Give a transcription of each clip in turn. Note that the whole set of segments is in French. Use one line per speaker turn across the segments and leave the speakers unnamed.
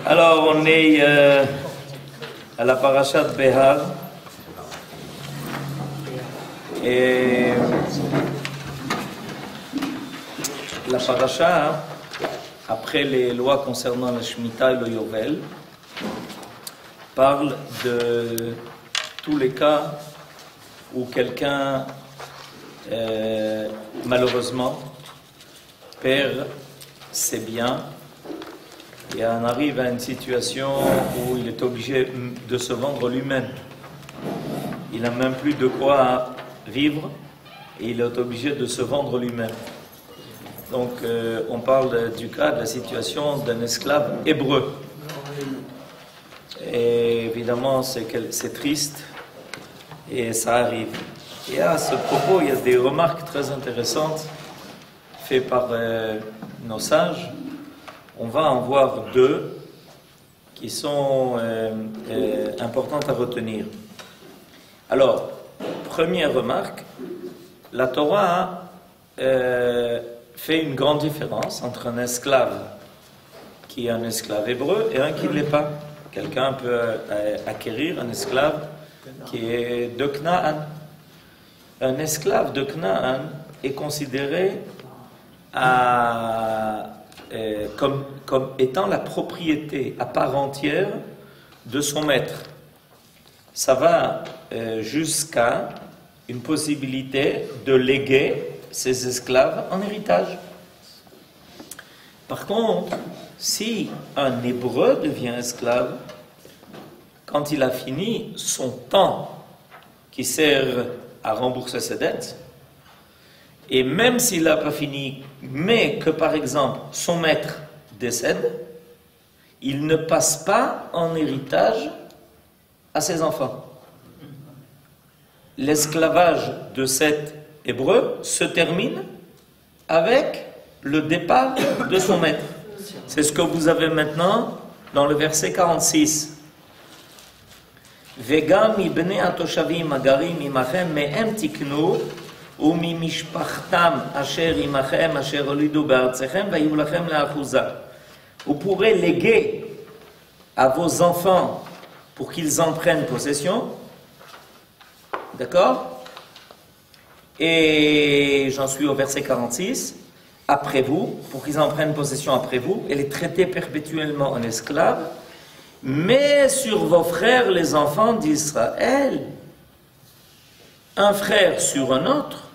Alors, on est à la parasha de Behar. Et la parasha, après les lois concernant la Shemitah et le Yovel, parle de tous les cas où quelqu'un, malheureusement, perd ses biens et en arrive à une situation où il est obligé de se vendre lui-même. Il n'a même plus de quoi vivre et il est obligé de se vendre lui-même. Donc on parle du cas de la situation d'un esclave hébreu. Et évidemment c'est triste et ça arrive. Et à ce propos, il y a des remarques très intéressantes faites par nos sages. On va en voir deux qui sont importantes à retenir. Alors, première remarque, la Torah fait une grande différence entre un esclave qui est un esclave hébreu et un qui ne l'est pas. Quelqu'un peut acquérir un esclave qui est de Canaan. Un esclave de Canaan est considéré comme étant la propriété à part entière de son maître. Ça va jusqu'à une possibilité de léguer ses esclaves en héritage. Par contre, si un hébreu devient esclave, quand il a fini son temps qui sert à rembourser ses dettes, et même s'il n'a pas fini, mais que par exemple son maître décède, il ne passe pas en héritage à ses enfants. L'esclavage de cet hébreu se termine avec le départ de son maître. C'est ce que vous avez maintenant dans le verset 46. Vegam ibnei atoshavim agarim imachem me'em tiknu umimishpachtam asher imachem asher olidu be'artzechem vayu lachem le'achuza. Vous pourrez léguer à vos enfants pour qu'ils en prennent possession. D'accord? Et j'en suis au verset 46. Après vous, pour qu'ils en prennent possession après vous, et les traiter perpétuellement en esclaves, mais sur vos frères, les enfants d'Israël, un frère sur un autre,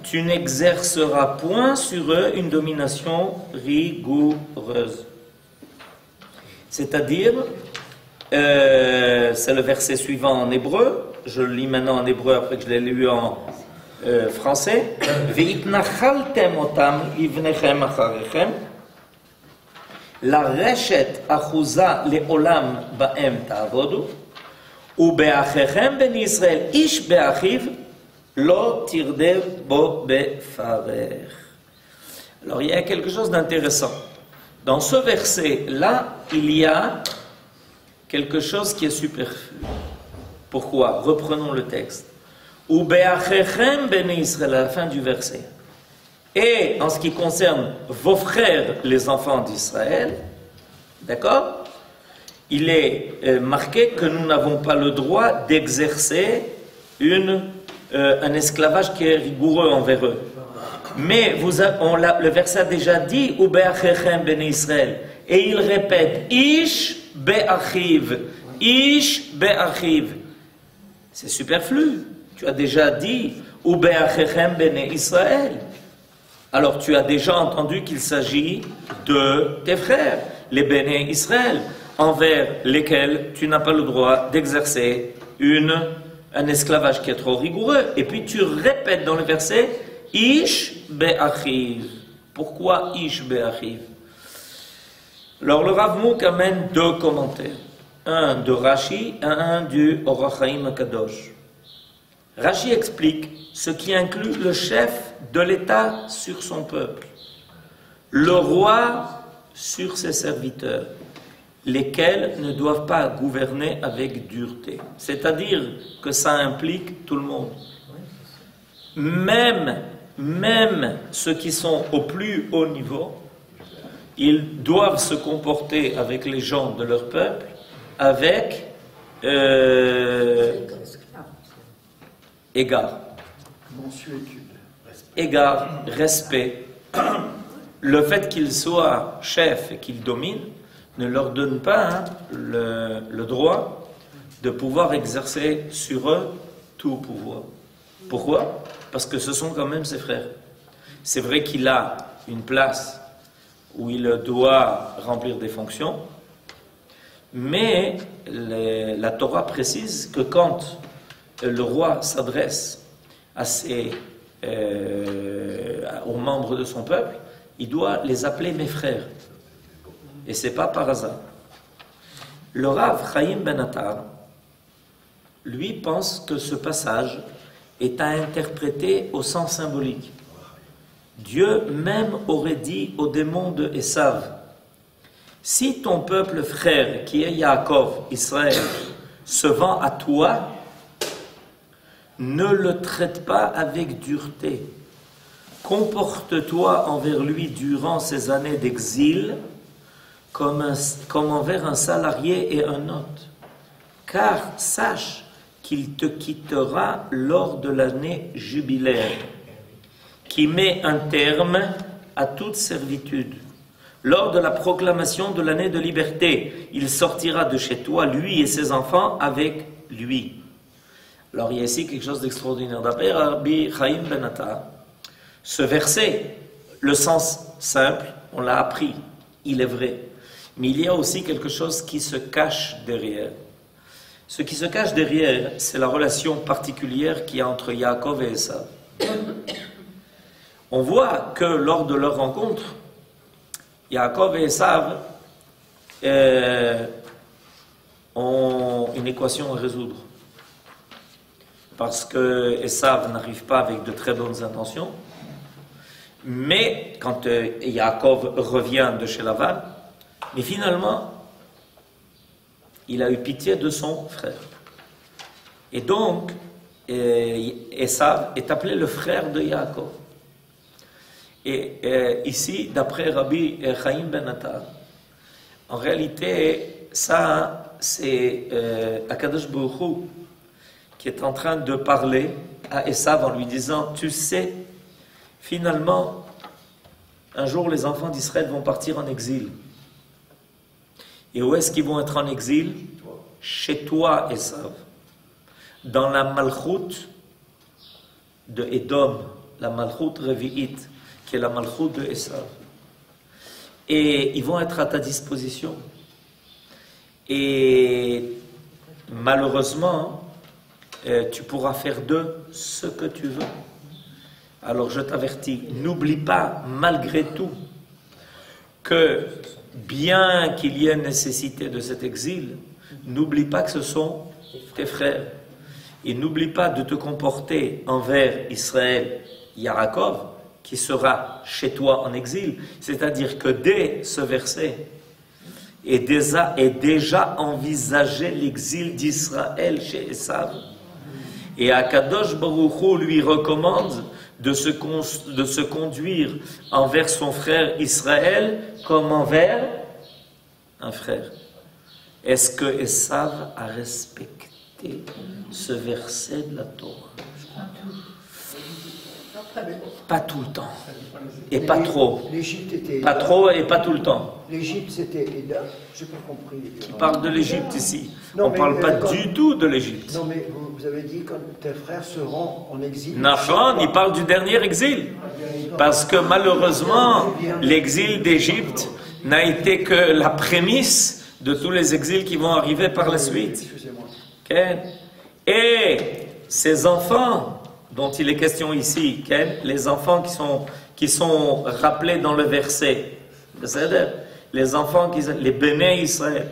tu n'exerceras point sur eux une domination rigoureuse. C'est-à-dire, c'est le verset suivant en hébreu, je le lis maintenant en hébreu après que je l'ai lu en français. Ve'itnachaltem otam livnechem acharechem la reshet achuza leolam ba'em ta'avodu ube'achechem ben Israël ish be'achiv lo tirdev bo befarer. Alors il y a quelque chose d'intéressant. Dans ce verset-là, il y a quelque chose qui est superflu. Pourquoi? Reprenons le texte. Ube'achechem ben Israël, à la fin du verset. Et en ce qui concerne vos frères, les enfants d'Israël, d'accord? Il est marqué que nous n'avons pas le droit d'exercer un esclavage qui est rigoureux envers eux. Mais le verset a déjà dit Ube'achechem ben Israël. Et il répète Ish be'achiv. Ish be'achiv. C'est superflu. Tu as déjà dit Ube'achechem ben Israël. Alors tu as déjà entendu qu'il s'agit de tes frères, les Béné Israël, envers lesquels tu n'as pas le droit d'exercer un esclavage qui est trop rigoureux. Et puis tu répètes dans le verset Ish be'achiv. Pourquoi Ish be'achiv? Alors le Rav Mouk amène deux commentaires. Un de Rashi et un du Or HaChaim HaKadosh. Rashi explique ce qui inclut le chef de l'État sur son peuple, le roi sur ses serviteurs, lesquels ne doivent pas gouverner avec dureté. C'est-à-dire que ça implique tout le monde. Même ceux qui sont au plus haut niveau ils doivent se comporter avec les gens de leur peuple avec égard. Égard, respect. Le fait qu'ils soient chefs et qu'ils dominent ne leur donne pas le droit de pouvoir exercer sur eux tout pouvoir. Pourquoi? Parce que ce sont quand même ses frères. C'est vrai qu'il a une place où il doit remplir des fonctions, mais la Torah précise que quand le roi s'adresse aux membres de son peuple, il doit les appeler mes frères. Et ce n'est pas par hasard. Le Rav Chaim Ben Attar, lui, pense que ce passage est à interpréter au sens symbolique. Dieu même aurait dit aux démons de Esav, si ton peuple frère, qui est Yaakov, Israël, se vend à toi, ne le traite pas avec dureté. Comporte-toi envers lui durant ces années d'exil comme envers un salarié et un hôte. Car sache qu'il te quittera lors de l'année jubilaire, qui met un terme à toute servitude. Lors de la proclamation de l'année de liberté, il sortira de chez toi, lui et ses enfants, avec lui. Alors il y a ici quelque chose d'extraordinaire. D'après Rabbi Chaim Ben Attar, ce verset, le sens simple, on l'a appris, il est vrai. Mais il y a aussi quelque chose qui se cache derrière. Ce qui se cache derrière, c'est la relation particulière qu'il y a entre Yaakov et Esav. On voit que lors de leur rencontre, Yaakov et Esav ont une équation à résoudre. Parce que Esav n'arrive pas avec de très bonnes intentions. Mais quand Yaakov revient de chez Lavan, mais finalement, il a eu pitié de son frère. Et donc, Esav est appelé le frère de Yaakov. Et ici, d'après Rabbi Chaim Ben Attar, en réalité, ça, c'est Akadosh Baruch Hu qui est en train de parler à Esav en lui disant, tu sais, finalement, un jour les enfants d'Israël vont partir en exil. Et où est-ce qu'ils vont être en exil? Chez toi, Esav, dans la Malchut de Édom, la Malchut Revi'it, qui est la Malchut de Esav. Et ils vont être à ta disposition. Et malheureusement, tu pourras faire d'eux ce que tu veux. Alors je t'avertis, n'oublie pas, malgré tout, que bien qu'il y ait nécessité de cet exil, n'oublie pas que ce sont tes frères. Et n'oublie pas de te comporter envers Israël, Yaakov, qui sera chez toi en exil. C'est-à-dire que dès ce verset, est déjà envisagé l'exil d'Israël chez Esav. Et Akadosh Baruch Hu lui recommande de se conduire envers son frère Israël comme envers un frère. Est-ce que Esav a respecté ce verset de la Torah? Pas tout le temps. Et pas trop. Pas trop et pas tout le temps.
L'Égypte, c'était... Je n'ai pas compris.
Qui parle de l'Égypte ici. On ne parle pas du tout de l'Égypte.
Non, mais vous avez dit que tes frères seront en exil.
Nachon, il parle du dernier exil. Parce que malheureusement, l'exil d'Égypte n'a été que la prémisse de tous les exils qui vont arriver par la suite. Okay? Et ces enfants dont il est question ici, les enfants qui sont rappelés dans le verset, les enfants, les béné Israël,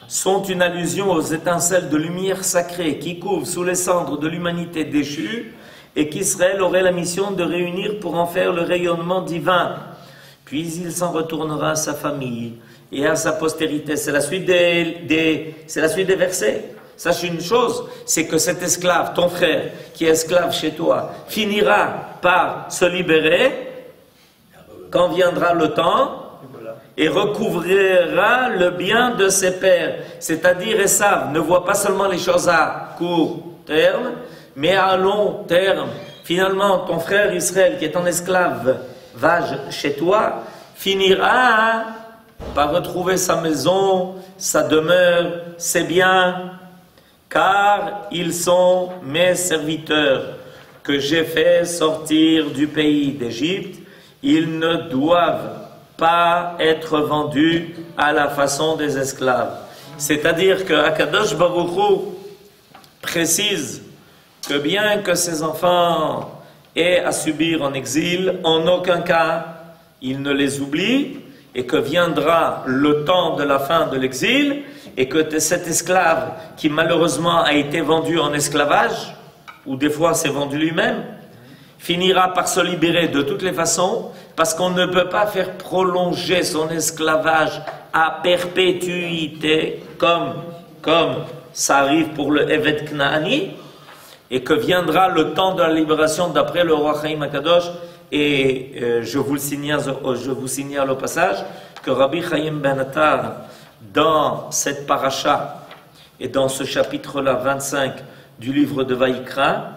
sont une allusion aux étincelles de lumière sacrée qui couvrent sous les cendres de l'humanité déchue et qu'Israël aurait la mission de réunir pour en faire le rayonnement divin. Puis il s'en retournera à sa famille et à sa postérité. C'est la suite des versets. Sache une chose, c'est que cet esclave, ton frère, qui est esclave chez toi, finira par se libérer quand viendra le temps et recouvrira le bien de ses pères. C'est-à-dire, Esav ne voit pas seulement les choses à court terme, mais à long terme. Finalement, ton frère Israël, qui est en esclavage chez toi, finira par retrouver sa maison, sa demeure, ses biens, car ils sont mes serviteurs que j'ai fait sortir du pays d'Égypte. Ils ne doivent pas être vendus à la façon des esclaves. C'est-à-dire que Akadosh Baruch Hu précise que bien que ses enfants aient à subir en exil, en aucun cas il ne les oublie, et que viendra le temps de la fin de l'exil, et que cet esclave qui malheureusement a été vendu en esclavage, ou des fois s'est vendu lui-même, finira par se libérer de toutes les façons, parce qu'on ne peut pas faire prolonger son esclavage à perpétuité, comme ça arrive pour le Evet Knaani, et que viendra le temps de la libération d'après le roi Chaim Akadosh. Et je vous signale au passage que Rabbi Chaim Ben Attar, dans cette paracha et dans ce chapitre-là 25 du livre de Vaïkra,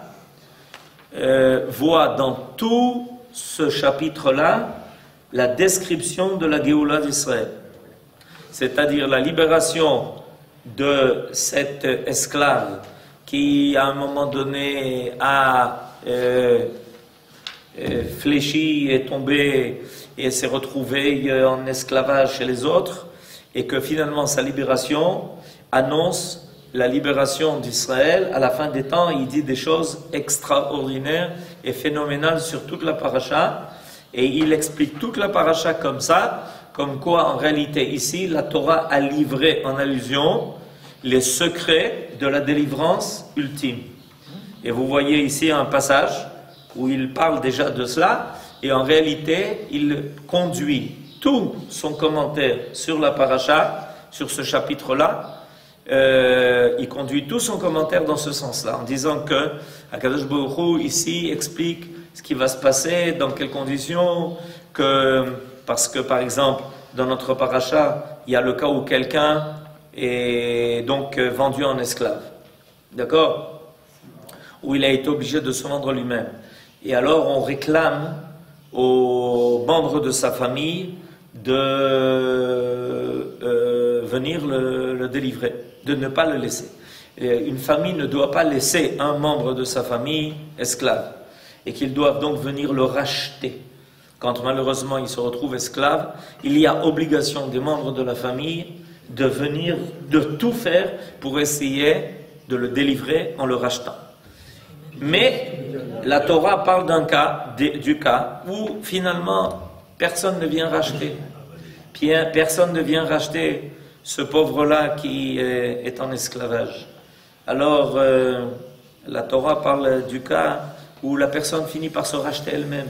voit dans tout ce chapitre-là la description de la Géoula d'Israël, c'est-à-dire la libération de cet esclave qui à un moment donné a fléchi, est tombé et s'est retrouvé en esclavage chez les autres, et que finalement sa libération annonce la libération d'Israël. À la fin des temps, il dit des choses extraordinaires et phénoménales sur toute la paracha, et il explique toute la paracha comme ça, comme quoi en réalité ici la Torah a livré en allusion les secrets de la délivrance ultime. Et vous voyez ici un passage où il parle déjà de cela, et en réalité, il conduit tout son commentaire sur la paracha, sur ce chapitre-là, il conduit tout son commentaire dans ce sens-là, en disant que Akadosh Baruch Hu ici explique ce qui va se passer, dans quelles conditions, parce que par exemple, dans notre paracha, il y a le cas où quelqu'un est donc vendu en esclave, d'accord, où il a été obligé de se vendre lui-même. Et alors on réclame aux membres de sa famille de venir le délivrer, de ne pas le laisser. Et une famille ne doit pas laisser un membre de sa famille esclave, et qu'ils doivent donc venir le racheter. Quand malheureusement il se retrouve esclave, il y a obligation des membres de la famille de venir, de tout faire pour essayer de le délivrer en le rachetant. Mais la Torah parle du cas où finalement personne ne vient racheter. Personne ne vient racheter ce pauvre-là qui est en esclavage. Alors la Torah parle du cas où la personne finit par se racheter elle-même.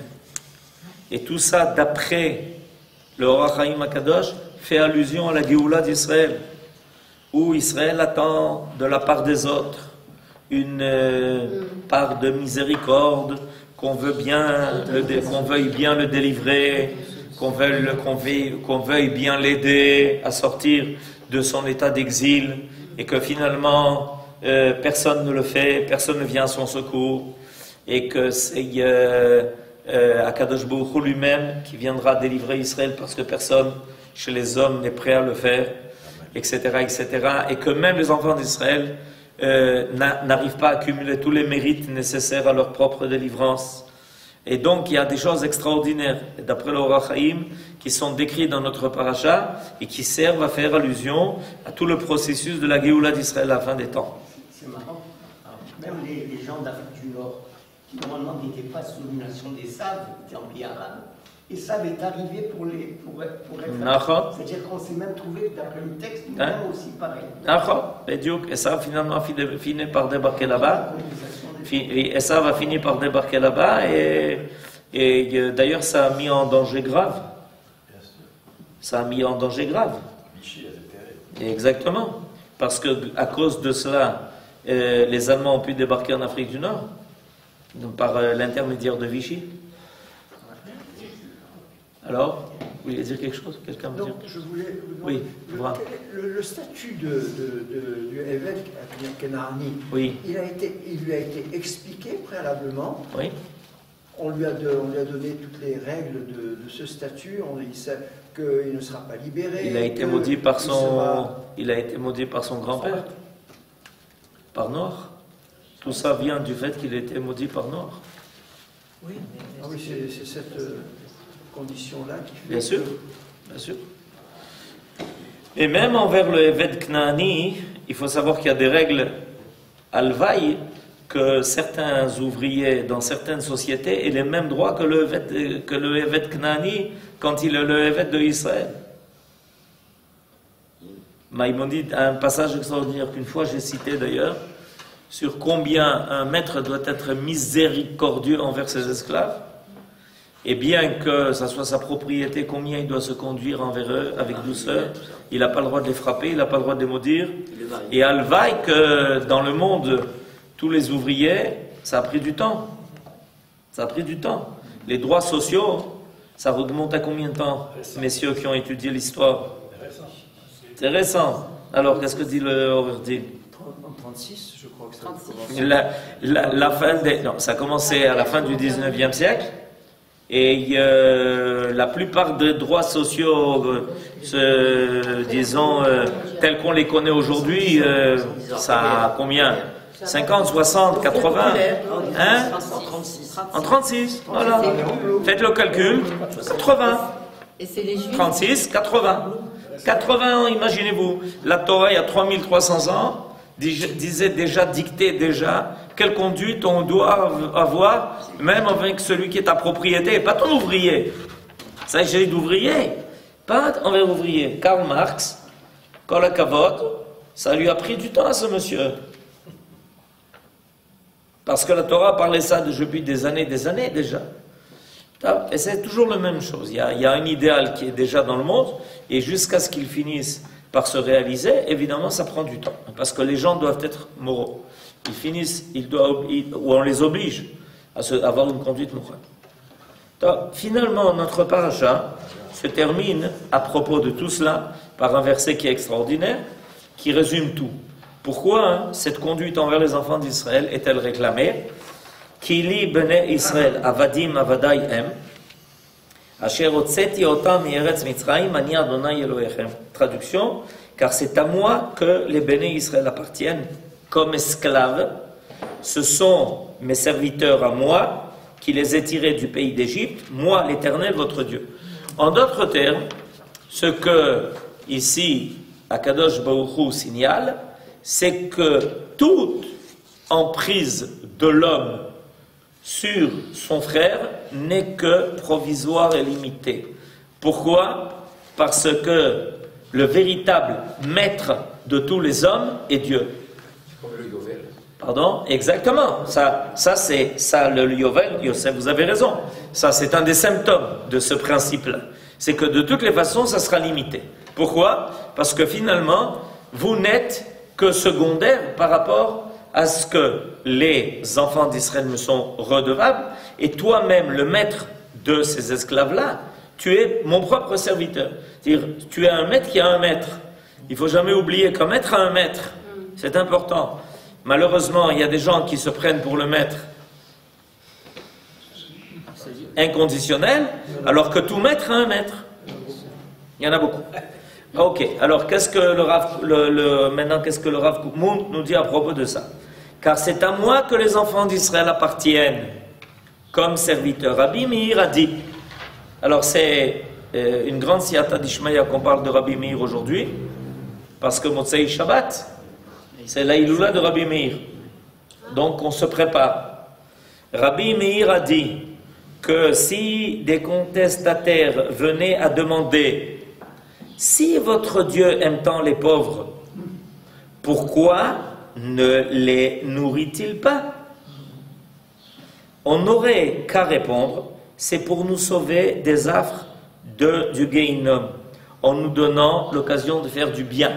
Et tout ça, d'après le Roi Chaim Akadosh, fait allusion à la Géoula d'Israël, où Israël attend de la part des autres une part de miséricorde, qu'on veuille bien le délivrer, qu'on veuille bien l'aider à sortir de son état d'exil, et que finalement personne ne le fait, personne ne vient à son secours, et que c'est Akadosh Baruch Hu lui-même qui viendra délivrer Israël, parce que personne chez les hommes n'est prêt à le faire, etc., etc., et que même les enfants d'Israël n'arrivent pas à accumuler tous les mérites nécessaires à leur propre délivrance. Et donc il y a des choses extraordinaires, d'après le Roi Chaim, qui sont décrites dans notre paracha et qui servent à faire allusion à tout le processus de la Géoula d'Israël à la fin des temps.
C'est marrant. Même les gens d'Afrique du Nord, qui normalement n'étaient pas sous domination des Saves, étaient en pays arabe, et Sav est arrivé pour être. C'est-à-dire qu'on s'est même trouvé, d'après le texte, même aussi pareil.
Et ça finalement finit par débarquer là-bas. Et ça va finir par débarquer là-bas, et d'ailleurs ça a mis en danger grave. Ça a mis en danger grave. Exactement. Parce que à cause de cela, les Allemands ont pu débarquer en Afrique du Nord, par l'intermédiaire de Vichy. Alors, Vous voulez dire quelque chose? Quelqu'un veut dire?
Non, je voulais vous
Oui,
demander, le statut du évêque Kenani,
oui.
il lui a été expliqué préalablement.
Oui.
On lui a donné toutes les règles de ce statut. Il sait qu'il ne sera pas libéré.
Il a été maudit par son, il a été maudit par son grand-père, par Noir. Tout ça vient du fait qu'il a été maudit par Noir.
Oui, c'est cette condition-là qui fait.
Bien sûr, bien sûr. Et même envers le Eved Knaani, il faut savoir qu'il y a des règles alvaï que certains ouvriers dans certaines sociétés aient les mêmes droits que le Eved Knaani quand il est le Eved de Israël. Maïmonide a un passage extraordinaire qu'une fois j'ai cité d'ailleurs, sur combien un maître doit être miséricordieux envers ses esclaves, et bien que ça soit sa propriété, combien il doit se conduire envers eux avec douceur. Il n'a pas le droit de les frapper, il n'a pas le droit de les maudire. Et alvaï que dans le monde, tous les ouvriers, ça a pris du temps. Ça a pris du temps. Les droits sociaux, ça remonte à combien de temps, messieurs qui ont étudié l'histoire? C'est récent. Alors, qu'est-ce que dit le Ordi?
En 36, je crois que ça a commencé.
La fin des... Non, ça a commencé à la fin du 19e siècle. Et la plupart des droits sociaux, disons, tels qu'on les connaît aujourd'hui, ça a combien? 50, 60, 80, hein? En 36, voilà. Faites le calcul, 80. 36, 80. 80 ans, imaginez-vous. La Torah, il y a 3300 ans, disait déjà, dictait déjà, quelle conduite on doit avoir, même avec celui qui est ta propriété, pas ton ouvrier. Ça, il s'agit d'ouvrier, pas envers ouvrier. Karl Marx, Kol HaKavod, ça lui a pris du temps à ce monsieur. Parce que la Torah parlait ça depuis des années déjà. Et c'est toujours la même chose. Il y a un idéal qui est déjà dans le monde, et jusqu'à ce qu'il finisse par se réaliser, évidemment, ça prend du temps. Parce que les gens doivent être moraux. Ils finissent, ou on les oblige à avoir une conduite morale. Donc, finalement, notre paracha se termine à propos de tout cela par un verset qui est extraordinaire, qui résume tout. Pourquoi cette conduite envers les enfants d'Israël est-elle réclamée? Kili bnei Israël avadim avadai em, asher hotzeti otam mieretz Mitzrayim ani Adonai Elohechem. Traduction, car c'est à moi que les béné Israël appartiennent comme esclaves. Ce sont mes serviteurs à moi qui les ai tirés du pays d'Égypte, moi l'Éternel votre Dieu. En d'autres termes, ce que ici Akadosh Baruch Hu signale, c'est que toute emprise de l'homme sur son frère n'est que provisoire et limitée. Pourquoi? Parce que le véritable maître de tous les hommes est Dieu.
Comme le Yovel.
Pardon? Exactement. Ça c'est ça le Yovel, Yosef, vous avez raison. Ça, c'est un des symptômes de ce principe-là. C'est que de toutes les façons, ça sera limité. Pourquoi? Parce que finalement, vous n'êtes que secondaire par rapport à ce que les enfants d'Israël me sont redevables, et toi-même, le maître de ces esclaves-là, tu es mon propre serviteur. C'est-à-dire, tu es un maître qui a un maître. Il ne faut jamais oublier qu'un maître a un maître. C'est important. Malheureusement, il y a des gens qui se prennent pour le maître inconditionnel, alors que tout maître a un maître. Il y en a beaucoup. Ok, alors qu'est-ce que maintenant qu'est-ce que le Rav Koukmoun nous dit à propos de ça? Car c'est à moi que les enfants d'Israël appartiennent comme serviteurs. Rabbi Meir a dit, alors c'est une grande siyata d'Ishmaïa qu'on parle de Rabbi Meir aujourd'hui, parce que Motzei Shabbat, c'est la Iloula de Rabbi Meir. Donc on se prépare. Rabbi Meir a dit que si des contestataires venaient à demander si votre Dieu aime tant les pauvres, pourquoi ne les nourrit-il pas? On n'aurait qu'à répondre, c'est pour nous sauver des affres du Gehinnom, en nous donnant l'occasion de faire du bien.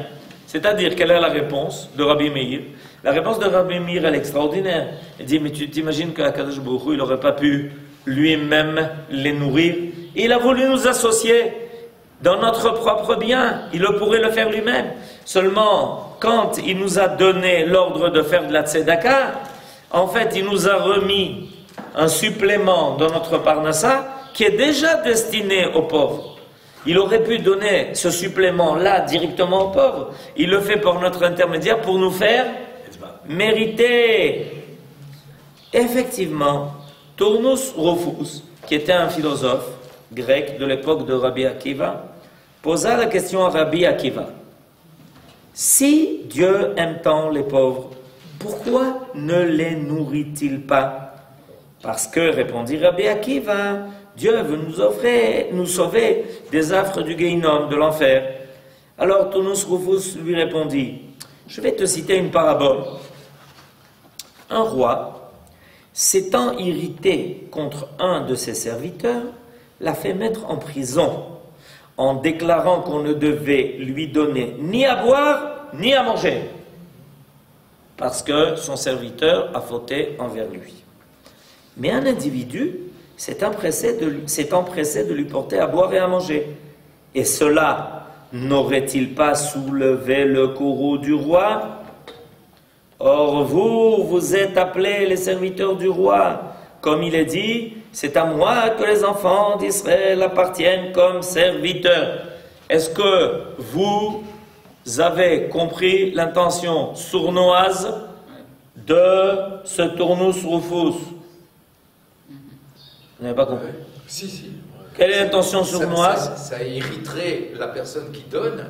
C'est-à-dire, quelle est la réponse de Rabbi Meir? La réponse de Rabbi Meir, elle est extraordinaire. Il dit, mais tu t'imagines qu'Akadosh Baruch Hu, il n'aurait pas pu lui-même les nourrir? Et il a voulu nous associer. dans notre propre bien. Il pourrait le faire lui-même. Seulement, quand il nous a donné l'ordre de faire de la tzedaka, en fait, il nous a remis un supplément dans notre parnassa qui est déjà destiné aux pauvres. Il aurait pu donner ce supplément-là directement aux pauvres. Il le fait par notre intermédiaire pour nous faire mériter. Effectivement, Tournus Rufus, qui était un philosophe grec de l'époque de Rabbi Akiva, posa la question à Rabbi Akiva. Si Dieu aime tant les pauvres, pourquoi ne les nourrit-il pas? Parce que, répondit Rabbi Akiva, Dieu veut nous sauver des affres du Guéhinom, de l'enfer. Alors Tournus Rufus lui répondit, je vais te citer une parabole. Un roi, s'étant irrité contre un de ses serviteurs, l'a fait mettre en prison, en déclarant qu'on ne devait lui donner ni à boire, ni à manger, parce que son serviteur a fauté envers lui. Mais un individu s'est empressé de lui porter à boire et à manger. Et cela n'aurait-il pas soulevé le courroux du roi? Or vous êtes appelés les serviteurs du roi. Comme il est dit, c'est à moi que les enfants d'Israël appartiennent comme serviteurs. Est-ce que vous avez compris l'intention sournoise de ce Tournus Rufus? Vous n'avez pas compris?
Si.
Quelle est l'intention sournoise?
Ça irriterait la personne qui donne.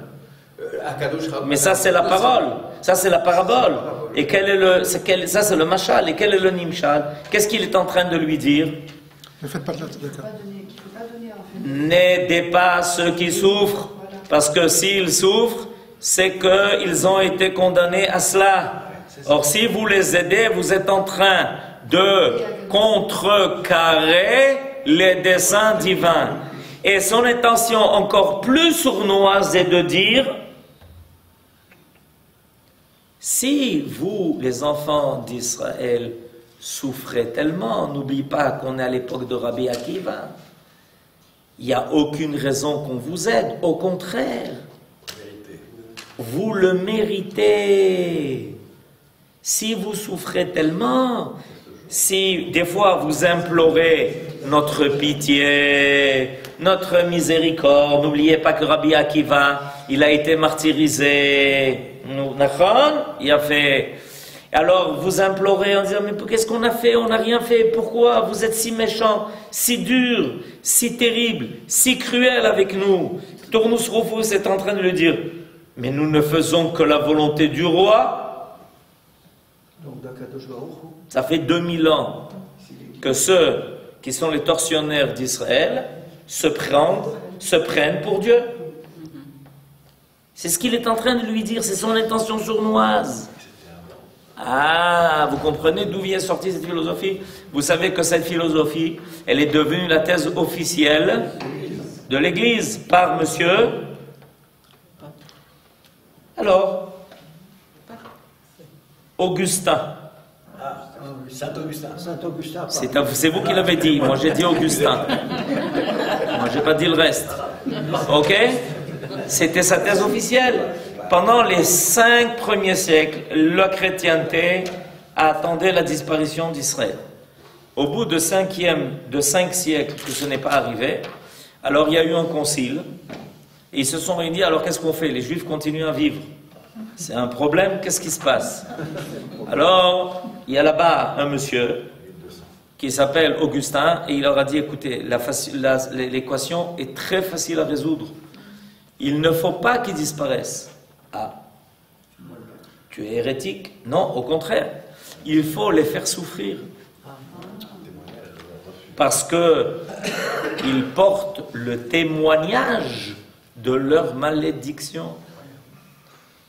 Mais ça c'est la parole, ça c'est la parabole. Et quel est ça c'est le machal. Et quel est le nimshal? Qu'est-ce qu'il est en train de lui dire?
Ne faites pas de la tzedaka.
N'aidez pas ceux qui souffrent, parce que s'ils souffrent, c'est qu'ils ont été condamnés à cela. Or si vous les aidez, vous êtes en train de contrecarrer les desseins divins. Et son intention encore plus sournoise est de dire, si vous, les enfants d'Israël, souffrez tellement, n'oubliez pas qu'on est à l'époque de Rabbi Akiva, il n'y a aucune raison qu'on vous aide, au contraire, vous le méritez. Si vous souffrez tellement, si des fois vous implorez notre pitié, notre miséricorde, n'oubliez pas que Rabbi Akiva, il a été martyrisé. Il a fait. Alors vous implorez en disant, mais qu'est-ce qu'on a fait? On n'a rien fait. Pourquoi vous êtes si méchants, si durs, si terribles, si cruels avec nous? Tournus Rufus est en train de lui dire, mais nous ne faisons que la volonté du roi. Ça fait 2000 ans que ceux qui sont les tortionnaires d'Israël se prennent pour Dieu. C'est ce qu'il est en train de lui dire, c'est son intention sournoise. Ah, vous comprenez d'où vient sortir cette philosophie? Vous savez que cette philosophie, elle est devenue la thèse officielle de l'Église par monsieur. Alors, Augustin.
Saint-Augustin.
C'est vous qui l'avez dit, moi j'ai dit Augustin. Moi j'ai pas dit le reste. Ok? C'était sa thèse officielle. Pendant les 5 premiers siècles, la chrétienté attendait la disparition d'Israël. Au bout de 5 siècles que ce n'est pas arrivé, alors il y a eu un concile, et ils se sont réunis, alors qu'est-ce qu'on fait? Les Juifs continuent à vivre. C'est un problème, qu'est-ce qui se passe? Alors, il y a là-bas un monsieur qui s'appelle Augustin, et il leur a dit, écoutez, l'équation est très facile à résoudre. Il ne faut pas qu'ils disparaissent. Ah, tu es hérétique? Non, au contraire. Il faut les faire souffrir. Parce qu'ils portent le témoignage de leur malédiction.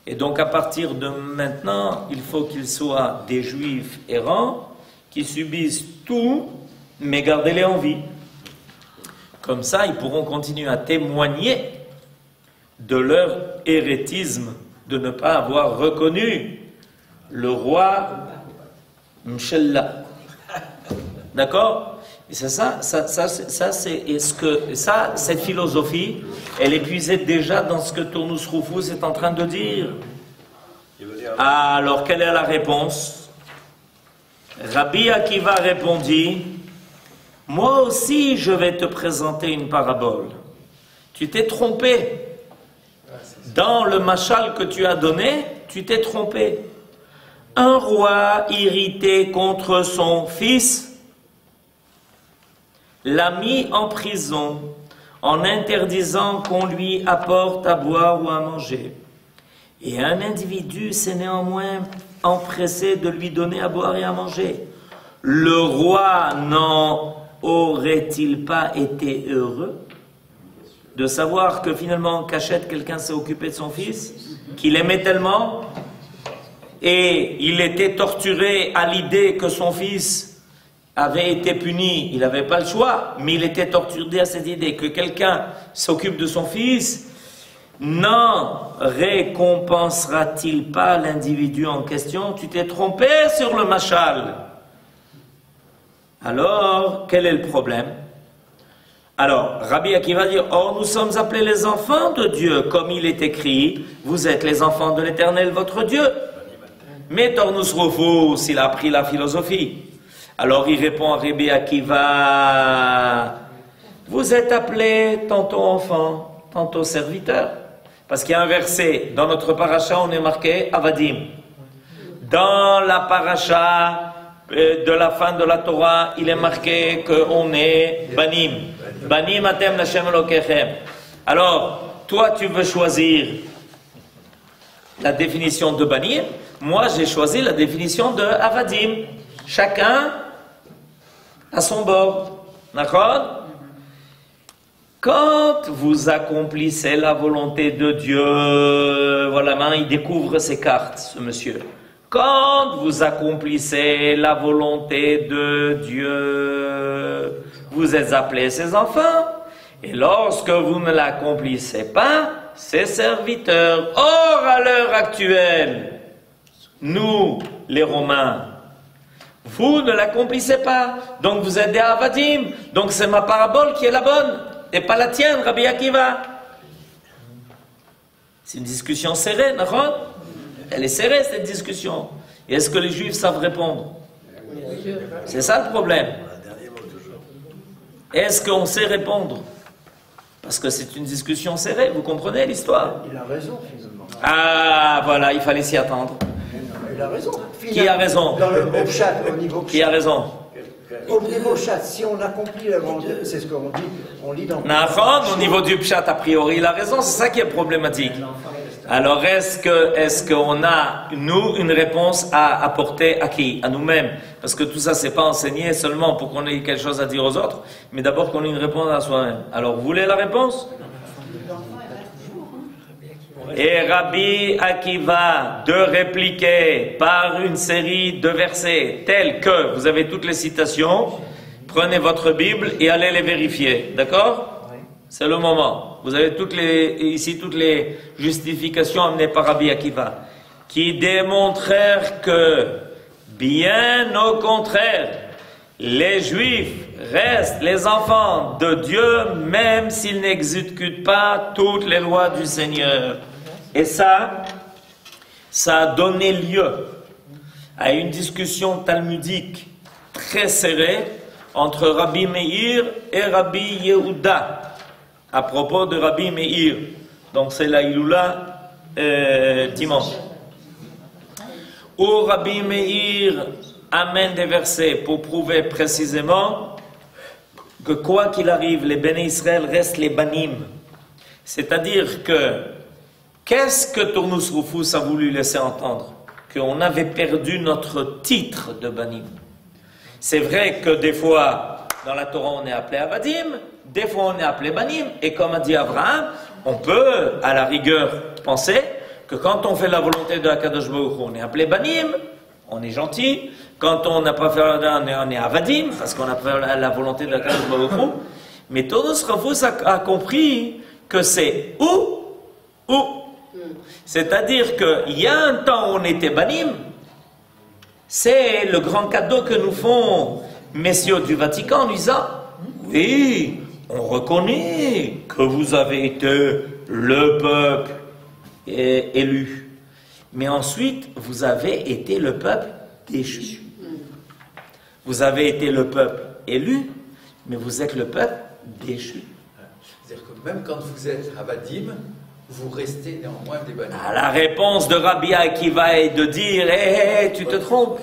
Et donc à partir de maintenant, il faut qu'ils soient des juifs errants qui subissent tout, mais gardez-les en vie. Comme ça, ils pourront continuer à témoigner de leur hérétisme, de ne pas avoir reconnu le roi Mshella. D'accord? Et c'est cette philosophie, elle est puisée déjà dans ce que Tournus Rufus est en train de dire. Alors, quelle est la réponse? Rabbi Akiva répondit, moi aussi je vais te présenter une parabole. Tu t'es trompé. Dans le machal que tu as donné, tu t'es trompé. Un roi irrité contre son fils l'a mis en prison en interdisant qu'on lui apporte à boire ou à manger. Et un individu s'est néanmoins empressé de lui donner à boire et à manger. Le roi n'en aurait-il pas été heureux de savoir que finalement en cachette quelqu'un s'est occupé de son fils, qu'il aimait tellement, et il était torturé à l'idée que son fils avait été puni, il n'avait pas le choix, mais il était torturé à cette idée que quelqu'un s'occupe de son fils. N'en récompensera-t-il pas l'individu en question? Tu t'es trompé sur le machal. Alors, quel est le problème? Alors, Rabbi Akiva dit, or nous sommes appelés les enfants de Dieu, comme il est écrit, vous êtes les enfants de l'Éternel, votre Dieu. Mais Tournus Rufus, il a appris la philosophie. Alors il répond à Rabbi Akiva, vous êtes appelés tantôt enfants, tantôt serviteurs. Parce qu'il y a un verset, dans notre paracha, on est marqué Avadim. Dans la paracha de la fin de la Torah, il est marqué qu'on est Banim. Banim atem Hashem Elokechem. Alors, toi tu veux choisir la définition de Banim, moi j'ai choisi la définition de Avadim. Chacun à son bord. D'accord? Quand vous accomplissez la volonté de Dieu, voilà, il découvre ses cartes, ce monsieur. Quand vous accomplissez la volonté de Dieu, vous êtes appelés ses enfants. Et lorsque vous ne l'accomplissez pas, ses serviteurs. Or, à l'heure actuelle, nous, les Romains, vous ne l'accomplissez pas. Donc vous êtes des Avadim. Donc c'est ma parabole qui est la bonne. Et pas la tienne, Rabbi Akiva. C'est une discussion serrée, d'accord? Elle est serrée, cette discussion. Et est-ce que les Juifs savent répondre? C'est ça le problème. Est-ce qu'on sait répondre? Parce que c'est une discussion serrée, vous comprenez l'histoire?
Il a raison, finalement.
Ah, voilà, il fallait s'y attendre.
Il a raison.
Qui a raison?
Au chat, au niveau
Qui a raison?
Au niveau chat, si on accomplit la volonté, c'est ce qu'on dit, on lit dans...
Au niveau du pshat, a priori, il a raison, c'est ça qui est problématique. Alors, est-ce qu'on a, nous, une réponse à apporter à qui? À nous-mêmes. Parce que tout ça, c'est pas enseigné seulement pour qu'on ait quelque chose à dire aux autres, mais d'abord qu'on ait une réponse à soi-même. Alors, vous voulez la réponse? Et Rabbi Akiva de répliquer par une série de versets tels que, vous avez toutes les citations, prenez votre Bible et allez les vérifier, d'accord? C'est le moment. Vous avez ici toutes les justifications amenées par Rabbi Akiva, qui démontrèrent que, bien au contraire, les Juifs restent les enfants de Dieu, même s'ils n'exécutent pas toutes les lois du Seigneur. Et ça a donné lieu à une discussion talmudique très serrée entre Rabbi Meir et Rabbi Yehuda à propos de Rabbi Meir. Donc c'est la Iloula dimanche. Où Rabbi Meir amène des versets pour prouver précisément que quoi qu'il arrive, les Béné Israël restent les Banim. C'est-à-dire que qu'est-ce que Tournus Rufus a voulu laisser entendre? Qu'on avait perdu notre titre de Banim. C'est vrai que des fois, dans la Torah, on est appelé Avadim, des fois on est appelé Banim, et comme a dit Abraham, on peut, à la rigueur, penser que quand on fait la volonté de Akadosh Baruch Hu, on est appelé Banim, on est gentil. Quand on n'a pas fait on est Avadim, parce qu'on a fait la volonté de Akadosh Baruch Hu. Mais Tournus Rufus a compris que c'est ou. C'est-à-dire qu'il y a un temps où on était Banim, c'est le grand cadeau que nous font messieurs du Vatican en disant oui, on reconnaît que vous avez été le peuple élu, mais ensuite vous avez été le peuple déchu. Vous avez été le peuple élu, mais vous êtes le peuple déchu.
C'est-à-dire que même quand vous êtes Avadim, vous restez néanmoins des banim.
La réponse de Rabbi Akiva est de dire tu te trompes.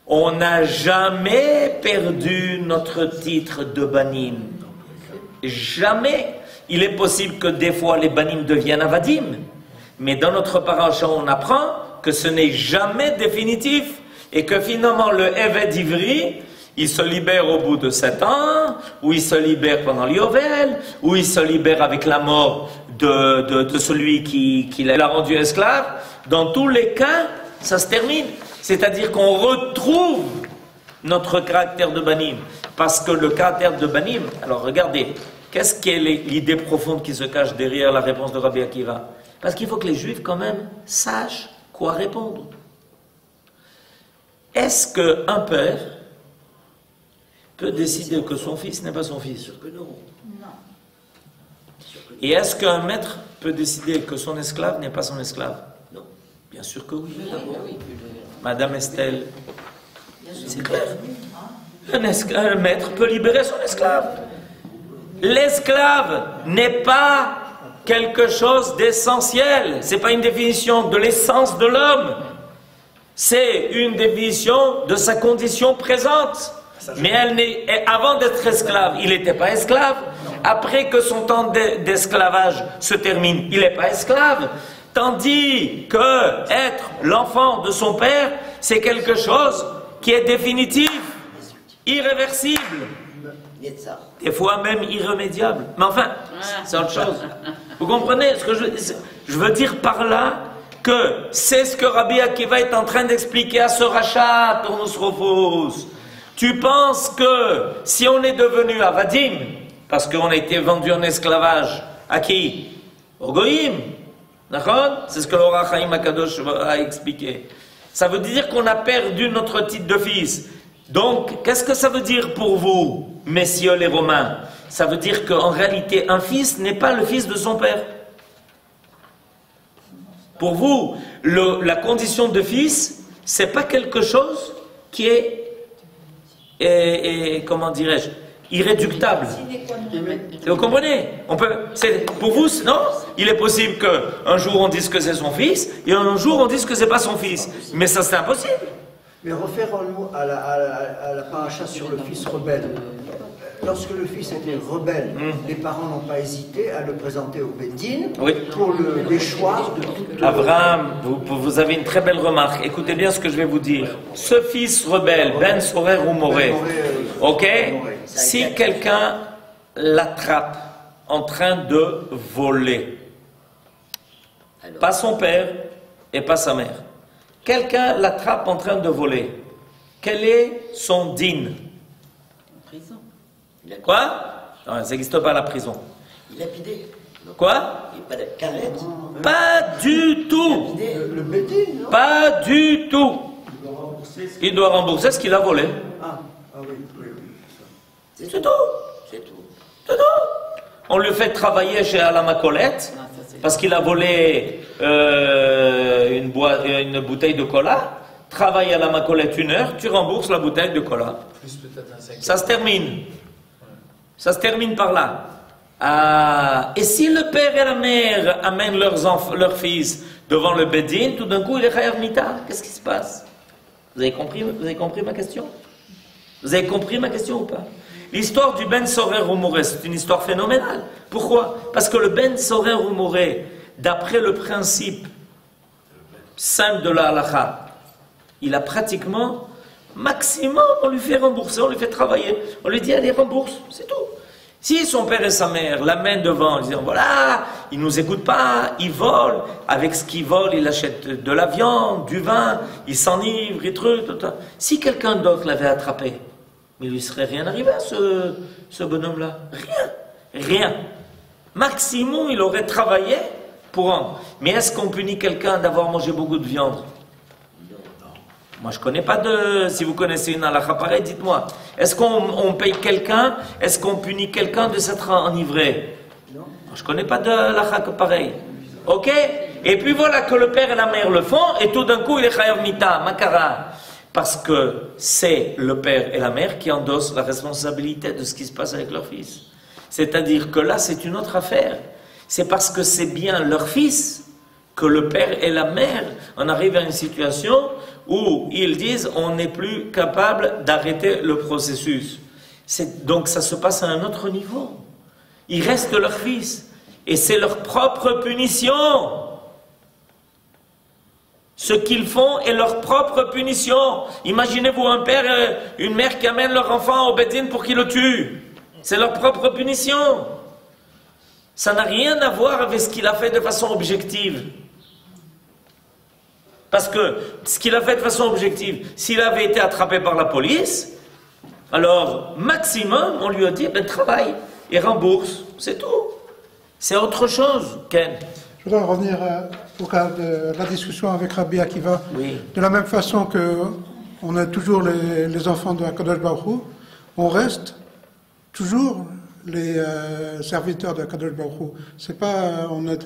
On n'a jamais perdu notre titre de banim. Jamais. Il est possible que des fois les banim deviennent avadim, mais dans notre paracha on apprend que ce n'est jamais définitif et que finalement le Eved Ivri, il se libère au bout de 7 ans, ou il se libère pendant l'Yovel, ou il se libère avec la mort de celui qui l'a rendu esclave. Dans tous les cas, ça se termine. C'est-à-dire qu'on retrouve notre caractère de banim. Parce que le caractère de banim, alors regardez, qu'est-ce qu'est l'idée profonde qui se cache derrière la réponse de Rabbi Akiva? Parce qu'il faut que les Juifs quand même sachent quoi répondre. Est-ce qu'un père peut décider que son fils n'est pas son fils?
Sûr que non.
Et est-ce qu'un maître peut décider que son esclave n'est pas son esclave?
Non.
Bien sûr que oui. Madame Estelle, c'est clair. Un maître peut libérer son esclave. L'esclave n'est pas quelque chose d'essentiel. Ce n'est pas une définition de l'essence de l'homme. C'est une définition de sa condition présente. Mais avant d'être esclave, il n'était pas esclave. Après que son temps d'esclavage se termine, il n'est pas esclave. Tandis que être l'enfant de son père, c'est quelque chose qui est définitif, irréversible, des fois même irrémédiable. Mais enfin, c'est autre chose. Vous comprenez ce que je veux dire par là? Que c'est ce que Rabbi Akiva est en train d'expliquer à ce rachat, Tournosrophos. Tu penses que si on est devenu Avadim, parce qu'on a été vendu en esclavage, à qui? Au Goïm. D'accord? C'est ce que l'Or HaChaim HaKadosh a expliqué. Ça veut dire qu'on a perdu notre titre de fils. Donc, qu'est-ce que ça veut dire pour vous, messieurs les Romains? Ça veut dire qu'en réalité, un fils n'est pas le fils de son père. Pour vous, la condition de fils, c'est pas quelque chose qui est, comment dirais-je, irréductable. Vous comprenez? Pour vous, non? Il est possible qu'un jour on dise que c'est son fils, et un jour on dise que c'est pas son fils. Mais ça, c'est impossible.
Mais refaire-nous à la paracha sur le fils rebelle. Lorsque le fils était rebelle, les parents n'ont pas hésité à le présenter au Bédine pour le déchoir de toute...
Abraham, vous avez une très belle remarque. Écoutez bien ce que je vais vous dire. Ce fils rebelle, Ben Sorer ou Moré, ok? Si quelqu'un l'attrape en train de voler, pas son père et pas sa mère, quelqu'un l'attrape en train de voler, quel est son din?
Prison.
Quoi? Non, ça n'existe pas la prison.
Il a pidé.
Quoi?
Il n'y a pas de carrette.
Pas du tout.
Le Bédine, non?
Pas du tout. Il doit rembourser ce qu'il a volé.
Ah oui.
C'est tout. C'est tout. C'est tout. On lui fait travailler chez Alama Colette parce qu'il a volé une bouteille de cola. Travaille à la Macolette 1 heure, tu rembourses la bouteille de cola. Ça se termine. Ça se termine par là. Et si le père et la mère amènent leurs fils devant le Bédine, tout d'un coup il est chayav mita. Qu'est-ce qui se passe? Vous avez compris ma question? Vous avez compris ma question ou pas? L'histoire du Ben Sorer ou Moré, c'est une histoire phénoménale. Pourquoi? Parce que le Ben Sorer ou Moré, d'après le principe simple de la halakha, il a pratiquement, maximum, on lui fait rembourser, on lui fait travailler. On lui dit, allez, rembourse, c'est tout. Si son père et sa mère l'amènent devant, en disant, voilà, il ne nous écoute pas, il vole, avec ce qu'il vole, il achète de la viande, du vin, il s'enivre, et truc, tout. Si quelqu'un d'autre l'avait attrapé, mais il lui serait rien arrivé à ce bonhomme-là. Rien. Maximum, il aurait travaillé pour rendre. Mais est-ce qu'on punit quelqu'un d'avoir mangé beaucoup de viande? Moi, je ne connais pas de... Si vous connaissez une halakha pareille, dites-moi. Est-ce qu'on paye quelqu'un? Est-ce qu'on punit quelqu'un de s'être enivré? Non. Je ne connais pas de halakha pareille. Ok? Et puis voilà que le père et la mère le font, et tout d'un coup, il est chayav mita, makara. Parce que c'est le père et la mère qui endossent la responsabilité de ce qui se passe avec leur fils. C'est-à-dire que là, c'est une autre affaire. C'est parce que c'est bien leur fils que le père et la mère en arrivent à une situation où ils disent on n'est plus capable d'arrêter le processus. Donc ça se passe à un autre niveau. Ils restent leur fils et c'est leur propre punition. Ce qu'ils font est leur propre punition. Imaginez-vous un père et une mère qui amènent leur enfant au Bedin pour qu'il le tue. C'est leur propre punition. Ça n'a rien à voir avec ce qu'il a fait de façon objective. Parce que ce qu'il a fait de façon objective, s'il avait été attrapé par la police, alors maximum, on lui a dit, ben travaille et rembourse, c'est tout. C'est autre chose, Ken.
Je voudrais revenir au cas de la discussion avec Rabbi Akiva.
Oui.
De la même façon que on est toujours les enfants de Akadosh Baruch Hu, on reste toujours les serviteurs de Akadosh Baruch Hu. C'est pas, on ne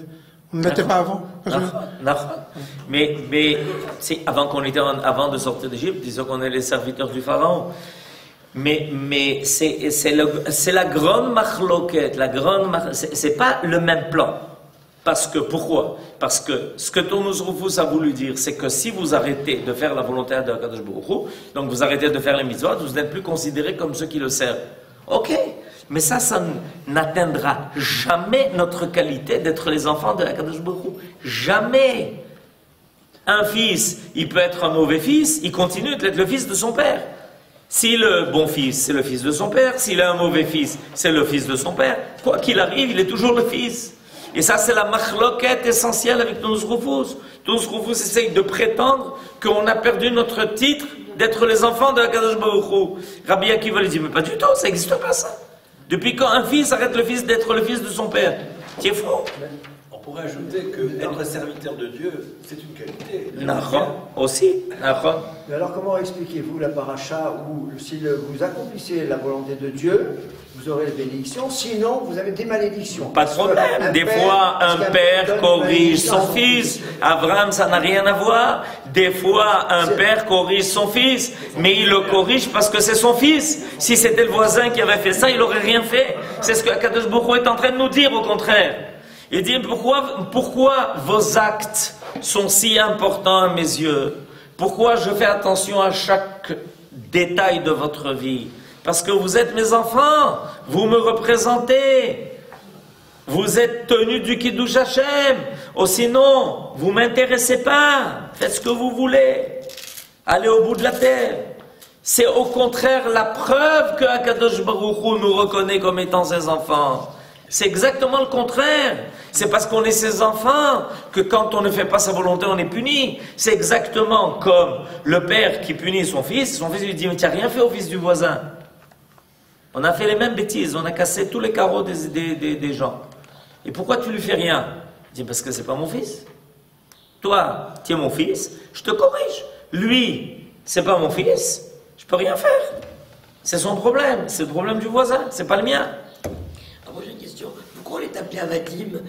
l'était pas avant.
Mais avant de sortir d'Égypte, disons qu'on est les serviteurs du Pharaon. Mais c'est la grande machloket, c'est pas le même plan. Parce que, pourquoi? Parce que ce que Tonus Rufus a voulu dire, c'est que si vous arrêtez de faire la volonté de Akadosh Baruch Hu, donc vous arrêtez de faire les mitzvot, vous n'êtes plus considérés comme ceux qui le servent. Ok, mais ça n'atteindra jamais notre qualité d'être les enfants de Akadosh Baruch Hu. Jamais. Un fils, il peut être un mauvais fils, il continue d'être le fils de son père. Si le bon fils, c'est le fils de son père, s'il a un mauvais fils, c'est le fils de son père. Quoi qu'il arrive, il est toujours le fils. Et ça, c'est la machloquette essentielle avec Tonus Rufus. Tonus Rufus essaye de prétendre qu'on a perdu notre titre d'être les enfants de Akadosh Baruch Hu. Rabbi Akiva lui dit, mais pas du tout, ça n'existe pas ça. Depuis quand un fils arrête d'être le fils de son père? C'est faux.
On pourrait ajouter que être serviteur de Dieu, c'est une qualité.
Nahon, aussi. Nahon.
Mais alors comment expliquez-vous la paracha où si vous accomplissez la volonté de Dieu, vous aurez les bénédictions, sinon vous avez des malédictions?
Pas de problème. Des fois, un père corrige son fils. Abraham, ça n'a rien à voir. Des fois, un père corrige son fils, mais il le corrige parce que c'est son fils. Si c'était le voisin qui avait fait ça, il n'aurait rien fait. C'est ce que Akadosh Baruch Hu est en train de nous dire, au contraire. Il dit, pourquoi vos actes sont si importants à mes yeux? Pourquoi je fais attention à chaque détail de votre vie? Parce que vous êtes mes enfants, vous me représentez, vous êtes tenus du Kiddush Hashem, ou sinon, vous ne m'intéressez pas, faites ce que vous voulez, allez au bout de la terre. C'est au contraire la preuve que Akadosh Baruch Hu nous reconnaît comme étant ses enfants. C'est exactement le contraire. C'est parce qu'on est ses enfants que quand on ne fait pas sa volonté, on est puni. C'est exactement comme le père qui punit son fils lui dit, mais tu n'as rien fait au fils du voisin. On a fait les mêmes bêtises, on a cassé tous les carreaux des gens. Et pourquoi tu lui fais rien? Il dit, parce que c'est pas mon fils. Toi, tu es mon fils, je te corrige. Lui, c'est pas mon fils, je peux rien faire. C'est son problème, c'est le problème du voisin, c'est pas le mien.
Alors moi j'ai une question, pourquoi on est appelé Avadim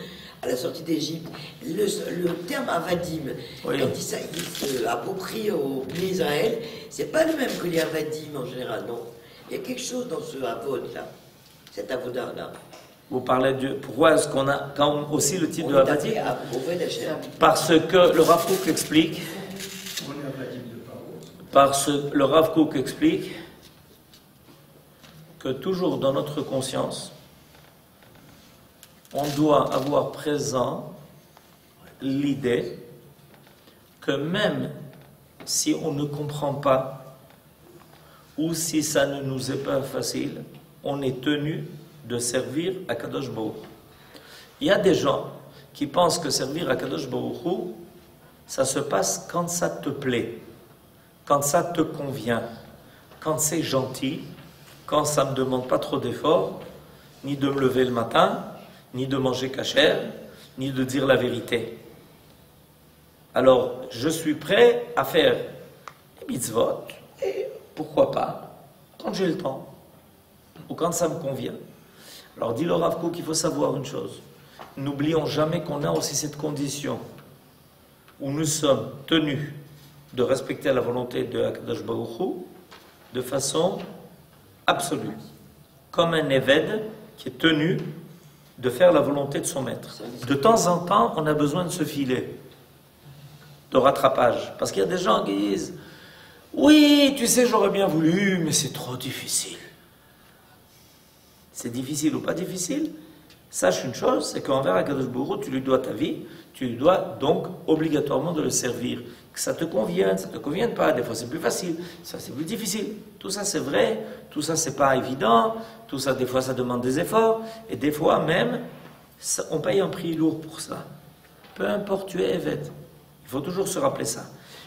à la sortie d'Égypte? Le terme Avadim,
oui.
Quand il s'approprie au peuple d'Israël, c'est pas le même que les Avadim en général, non? Il y a quelque chose dans ce avod là, cet avoda là.
Vous parlez de pourquoi est-ce qu'on a quand aussi le titre de Avadim? Parce que le Rav Kook explique. Le Rav Kook explique que toujours dans notre conscience, on doit avoir présent l'idée que même si on ne comprend pas ou si ça ne nous est pas facile, on est tenu de servir à Kadosh Baruch Hu. Il y a des gens qui pensent que servir à Kadosh Baruch Hu, ça se passe quand ça te plaît, quand ça te convient, quand c'est gentil, quand ça ne me demande pas trop d'efforts, ni de me lever le matin, ni de manger cachère, ni de dire la vérité. Alors, je suis prêt à faire les mitzvot, et pourquoi pas, quand j'ai le temps, ou quand ça me convient. Alors dit le Rav Kook qu'il faut savoir une chose. N'oublions jamais qu'on a aussi cette condition où nous sommes tenus de respecter la volonté de Akadosh Baruch Hu de façon absolue. Comme un évêque qui est tenu de faire la volonté de son maître. De temps en temps, on a besoin de ce filet de rattrapage. Parce qu'il y a des gens qui disent « Oui, tu sais, j'aurais bien voulu, mais c'est trop difficile. » C'est difficile ou pas difficile? Sache une chose, c'est qu'envers Akadosh Baruch Hu, tu lui dois ta vie, tu lui dois donc obligatoirement de le servir. Que ça te convienne, ça ne te convienne pas, des fois c'est plus facile, ça c'est plus difficile. Tout ça c'est vrai, tout ça c'est pas évident, tout ça des fois ça demande des efforts, et des fois même, on paye un prix lourd pour ça. Peu importe, tu es évêque. Il faut toujours se rappeler ça.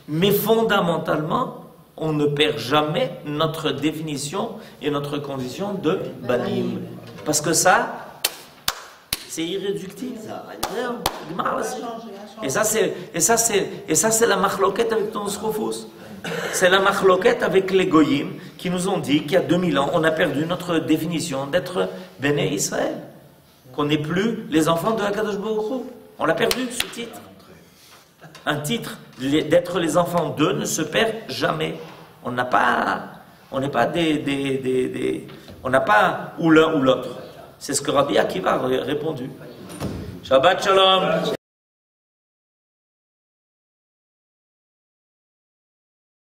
Mais fondamentalement, on ne perd jamais notre définition et notre condition de banim. Parce que ça, c'est irréductible. Et ça, c'est la machloquette avec ton srofus. C'est la machloquette avec les goyim qui nous ont dit qu'il y a 2000 ans, on a perdu notre définition d'être Béné Israël. Qu'on n'est plus les enfants de Akadosh Baruch Hu. On l'a perdu, ce titre. Un titre d'être les enfants d'eux ne se perd jamais. On n'est pas on n'a pas ou l'un ou l'autre. C'est ce que Rabbi Akiva a répondu. Shabbat Shalom.